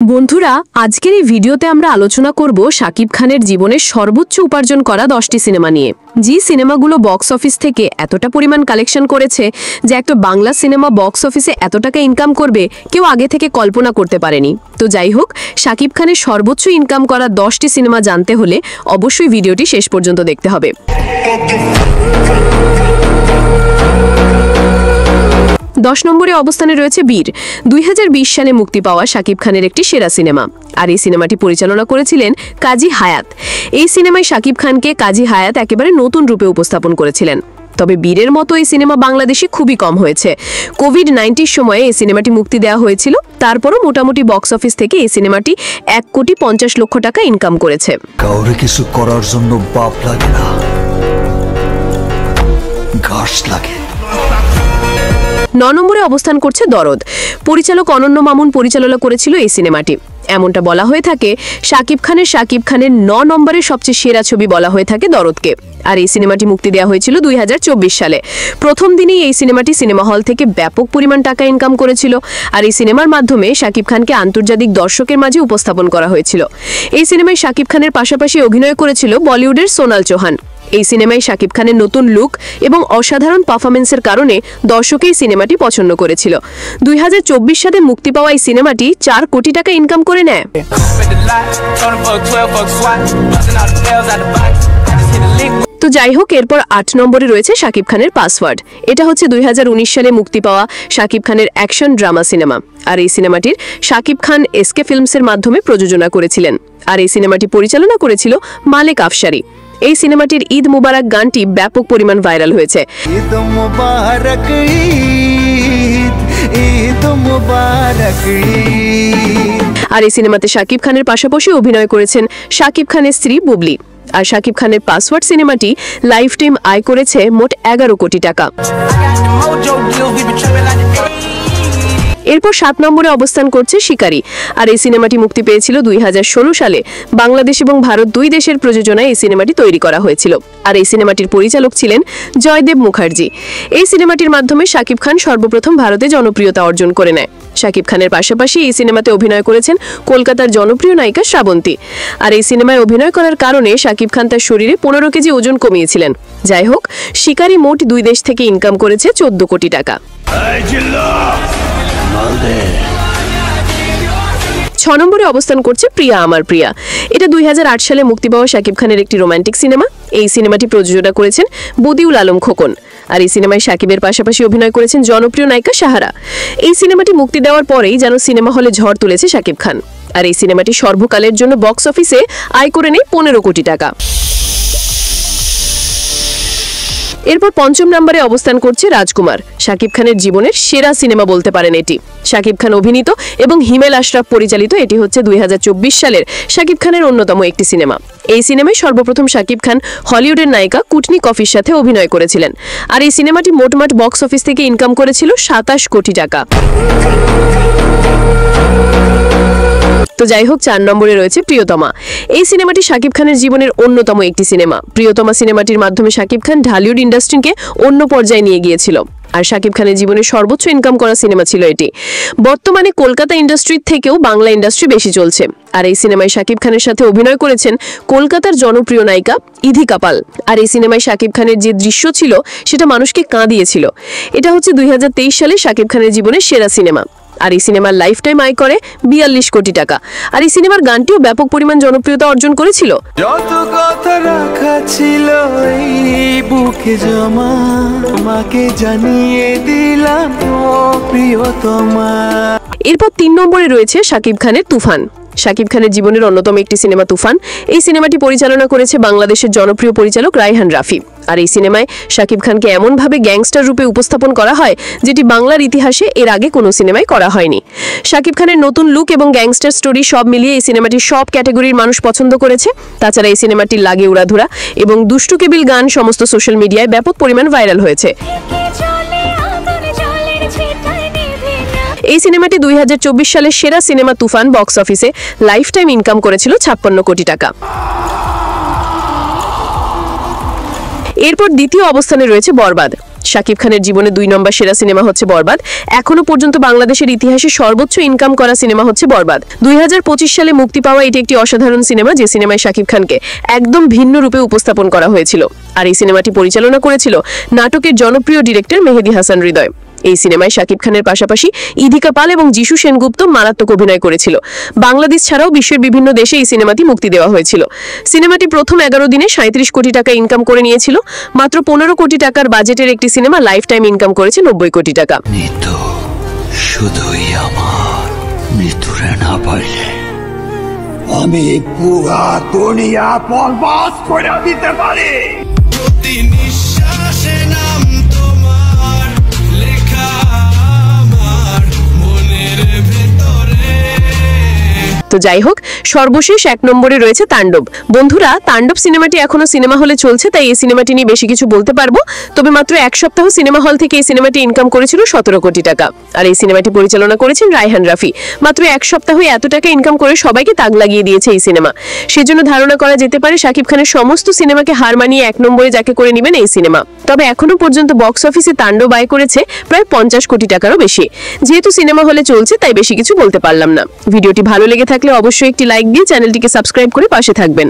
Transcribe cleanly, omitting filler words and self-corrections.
বন্ধুরা, আজকের এই ভিডিওতে আমরা আলোচনা করব শাকিব খানের জীবনের সর্বোচ্চ উপার্জন করা 10টি সিনেমা নিয়ে। যে সিনেমাগুলো বক্স অফিস থেকে এতটা পরিমাণ কালেকশন করেছে যে একটা বাংলা সিনেমা বক্স অফিসে এত টাকা ইনকাম করবে কেউ আগে থেকে কল্পনা করতে পারেনি। তো যাই হোক, শাকিব খানের সর্বোচ্চ ইনকাম করা 10টি সিনেমা জানতে হলে অবশ্যই ভিডিওটি শেষ পর্যন্ত দেখতে হবে। 10 নম্বরে অবস্থানে রয়েছে বীর। 2020 সালে মুক্তি পাওয়া শাকিব খানের একটি সেরা সিনেমা, আর এই সিনেমাটি পরিচালনা করেছিলেন কাজী হায়াত। এই সিনেমায় শাকিব খানকে কাজী হায়াত একেবারে নতুন রূপে উপস্থাপন করেছিলেন। তবে বীরের মতো এই সিনেমা বাংলাদেশে খুবই কম হয়েছে। কোভিড-19 সময়ে এই সিনেমাটি মুক্তি দেওয়া হয়েছিল, তারপরও মোটামুটি বক্স অফিস থেকে এই সিনেমাটি 1,50,00,000 টাকা ইনকাম করেছে। কাউরে কিছু করার জন্য বাপ লাগে না, ঘাস লাগে। 9 নম্বরে অবস্থান করছে দরদ। পরিচালক অনন্য মামুন পরিচালনা করেছিল এই সিনেমাটি। এমনটা বলা হয়ে থাকে শাকিব খানের 9 নম্বরের সবচেয়ে সেরা ছবি বলা হয়ে থাকে দরদকে। আর এই সিনেমাটি মুক্তি দেওয়া হয়েছিল 2024 সালে। প্রথম দিনেই এই সিনেমাটি সিনেমা হল থেকে ব্যাপক পরিমাণ টাকা ইনকাম করেছিল, আর এই সিনেমার মাধ্যমে শাকিব খানকে আন্তর্জাতিক দর্শকের মাঝে উপস্থাপন করা হয়েছিল। এই সিনেমায় শাকিব খানের পাশাপাশি অভিনয় করেছিল বলিউডের সোনাল চৌহান। এই সিনেমায় শাকিব খানের নতুন লুক এবং অসাধারণ পারফরমেন্সের কারণে দর্শক এই সিনেমাটি পছন্দ করেছিল। 2024 সালে মুক্তি পাওয়া এই সিনেমাটি 4 কোটি টাকা ইনকাম করে নেয়। তো যাই হোক, এরপর 8 নম্বরে রয়েছে শাকিব খানের পাসওয়ার্ড। এটা হচ্ছে 2019 সালে মুক্তি পাওয়া শাকিব খানের অ্যাকশন ড্রামা সিনেমা, আর এই সিনেমাটির শাকিব খান এসকে ফিল্মসের মাধ্যমে প্রযোজনা করেছিলেন, আর এই সিনেমাটি পরিচালনা করেছিল মালেক আফশারি। এই সিনেমাটির ঈদ মুবারক গানটি ব্যাপক পরিমাণ ভাইরাল হয়েছে। ঈদ মুবারক ঈদ, ঈদ মুবারক ঈদ। আর এই সিনেমাতে শাকিব খানের পাশাপাশি অভিনয় করেছেন শাকিব খানের স্ত্রী বুবলি। আর শাকিব খানের পাসওয়ার্ড সিনেমাটি লাইফ টাইম আয় করেছে মোট 11 কোটি টাকা। এরপর 7 নম্বরে অবস্থান করছে শিকারী। আর এই সিনেমাটি মুক্তি পেয়েছিল 2016 সালে। বাংলাদেশ এবং ভারত দুই দেশের প্রযোজনায় এই সিনেমাটি তৈরি করা হয়েছিল, আর এই সিনেমাটির পরিচালক ছিলেন জয়দেব মুখার্জি। এই সিনেমাটির মাধ্যমে শাকিব খান সর্বপ্রথম ভারতে জনপ্রিয়তা অর্জন করে নেয়। শাকিব খানের পাশাপাশি এই সিনেমাতে অভিনয় করেছেন কলকাতার জনপ্রিয় নায়িকা শ্রাবন্তী। আর এই সিনেমায় অভিনয় করার কারণে শাকিব খান তার শরীরে 15 কেজি ওজন কমিয়েছিলেন। যাই হোক, শিকারী মোট 2 দেশ থেকে ইনকাম করেছে 14 কোটি টাকা। 6 নম্বরে অবস্থান করছে প্রিয়া আমার প্রিয়া। এটা 2008 সালে মুক্তি পাওয়া শাকিব খানের একটি রোমান্টিক সিনেমা। এই সিনেমাটি প্রযোজনা করেছেন বদিউল আলম খোকন, আর এই সিনেমায় শাকিবের পাশাপাশি অভিনয় করেছেন জনপ্রিয় নায়িকা সাহারা। এই সিনেমাটি মুক্তি দেওয়ার পরেই যেন সিনেমা হলে ঝড় তুলেছে শাকিব খান, আর এই সিনেমাটি সর্বকালের জন্য বক্স অফিসে আয় করে নেয় 15 কোটি টাকা। এরপর 5ম নম্বরে অবস্থান করছে রাজকুমার। শাকিব খানের জীবনের সেরা সিনেমা বলতে পারেন এটি। শাকিব খান অভিনীত এবং হিমেল আশরাফ পরিচালিত এটি হচ্ছে 2024 সালের শাকিব খানের অন্যতম একটি সিনেমা। এই সিনেমায় সর্বপ্রথম শাকিব খান হলিউডের নায়িকা কুটনি কফির সাথে অভিনয় করেছিলেন, আর এই সিনেমাটি মোটমাট বক্স অফিস থেকে ইনকাম করেছিল 27 কোটি টাকা। তো যাই হোক, 4 নম্বরে রয়েছে প্রিয়তমা। এই সিনেমাটি শাকিব খানের জীবনের অন্যতম একটি সিনেমা। প্রিয়তমা সিনেমাটির মাধ্যমে শাকিব খান ঢালিউড ইন্ডাস্ট্রিকে অন্য পর্যায়ে নিয়ে গিয়েছিল, আর শাকিব খানের জীবনের সর্বোচ্চ ইনকাম করা সিনেমা ছিল এটি। বর্তমানে কলকাতা ইন্ডাস্ট্রির থেকেও বাংলা ইন্ডাস্ট্রি বেশি চলছে, আর এই সিনেমায় শাকিব খানের সাথে অভিনয় করেছেন কলকাতার জনপ্রিয় নায়িকা ইধিকা পাল। আর এই সিনেমায় শাকিব খানের যে দৃশ্য ছিল সেটা মানুষকে কাঁদিয়েছিল। এটা হচ্ছে 2023 সালে শাকিব খানের জীবনের সেরা সিনেমা, আর এই সিনেমার লাইফ টাইম আয় করে 42 কোটি টাকা। আর এই সিনেমার গানটিও ব্যাপক পরিমাণ জনপ্রিয়তা অর্জন করেছিল। যত কথা রাখা ছিল এই বুকে জমা, তোমাকে জানিয়ে দিলাম ও প্রিয়তমা। এরপর 3 নম্বরে রয়েছে শাকিব খানের তুফান। শাকিব খানের জীবনের অন্যতম একটি সিনেমা তুফান। এই সিনেমাটি পরিচালনা করেছে বাংলাদেশের জনপ্রিয় পরিচালক রায়হান রাফি। আর এই সিনেমায় শাকিব খানকে এমনভাবে গ্যাংস্টার রূপে উপস্থাপন করা হয় যেটি বাংলার ইতিহাসে এর আগে কোনো সিনেমায় করা হয়নি। শাকিব খানের নতুন লুক এবং গ্যাংস্টার স্টোরি সব মিলিয়ে এই সিনেমাটি সব ক্যাটাগরির মানুষ পছন্দ করেছে। তাছাড়া এই সিনেমাটির লাগে উড়াধুরা এবং দুষ্টু কেবিল গান সমস্ত সোশ্যাল মিডিয়ায় ব্যাপক পরিমাণ ভাইরাল হয়েছে। এই সিনেমাটি 2024 সালের সেরা সিনেমা তুফান বক্স অফিসে লাইফ টাইম ইনকাম করেছিল 56 কোটি টাকা। এরপর দ্বিতীয় অবস্থানে রয়েছে বরবাদ। শাকিব খানের জীবনে 2 নম্বর সেরা সিনেমা হচ্ছে বরবাদ। এখনো পর্যন্ত বাংলাদেশের ইতিহাসে সর্বোচ্চ ইনকাম করা সিনেমা হচ্ছে বরবাদ। 2025 সালে মুক্তি পাওয়া এটি একটি অসাধারণ সিনেমা, যে সিনেমায় শাকিব খানকে একদম ভিন্ন রূপে উপস্থাপন করা হয়েছিল। আর এই সিনেমাটি পরিচালনা করেছিল নাটকের জনপ্রিয় ডিরেক্টর মেহেদী হাসান হৃদয়। এই সিনেমায় শাকিব খানের পাশাপাশি ইধিকা পাল এবং যিশু সেনগুপ্ত মারাত্মক অভিনয় করেছিল। বাংলাদেশ ছাড়াও বিশ্বের বিভিন্ন দেশে এই সিনেমাটি মুক্তি দেওয়া হয়েছিল। সিনেমাটি প্রথম 11 দিনে 37 কোটি টাকা ইনকাম করে নিয়েছিল। মাত্র 15 কোটি টাকার বাজেটের একটি সিনেমা লাইফ টাইম ইনকাম করেছে 90 কোটি টাকা। মৃত্যু শুধুই আমার, মৃত্যুরে না পাইলে আমি পুরা দুনিয়া বরবাদ করে দিতে পারি। প্রতি নিঃশ্বাসে নাম তোমার লেখা আমার মনের ভেতরে। তো যাই হোক, সর্বশেষ 1 নম্বরে রয়েছে তাণ্ডব। বন্ধুরা, তাণ্ডব সিনেমাটি এখনো সিনেমা হলে চলছে, তাই এই সিনেমাটি নিয়ে বেশি কিছু বলতে পারবো। তবে মাত্র 1 সপ্তাহ সিনেমা হল থেকে এই সিনেমাটি ইনকাম করেছিল 17 কোটি টাকা। আর এই সিনেমাটি পরিচালনা করেছেন রায়হান রাফি। মাত্র 1 সপ্তাহে এত টাকা ইনকাম করে সবাইকে তাক লাগিয়ে দিয়েছে এই সিনেমা। সেজন্য ধারণা করা যেতে পারে শাকিব খানের সমস্ত সিনেমাকে হার মানিয়ে 1 নম্বরে যাকে করে নেবেন এই সিনেমা। তবে এখনো পর্যন্ত বক্স অফিসে তাণ্ডব আয় করেছে প্রায় 50 কোটি টাকারও বেশি। যেহেতু সিনেমা হলে চলছে, তাই বেশি কিছু বলতে পারলাম না। ভিডিওটি ভালো লেগে থাকলে অবশ্যই একটি লাইক দিয়ে চ্যানেলটিকে সাবস্ক্রাইব করে পাশে থাকবেন।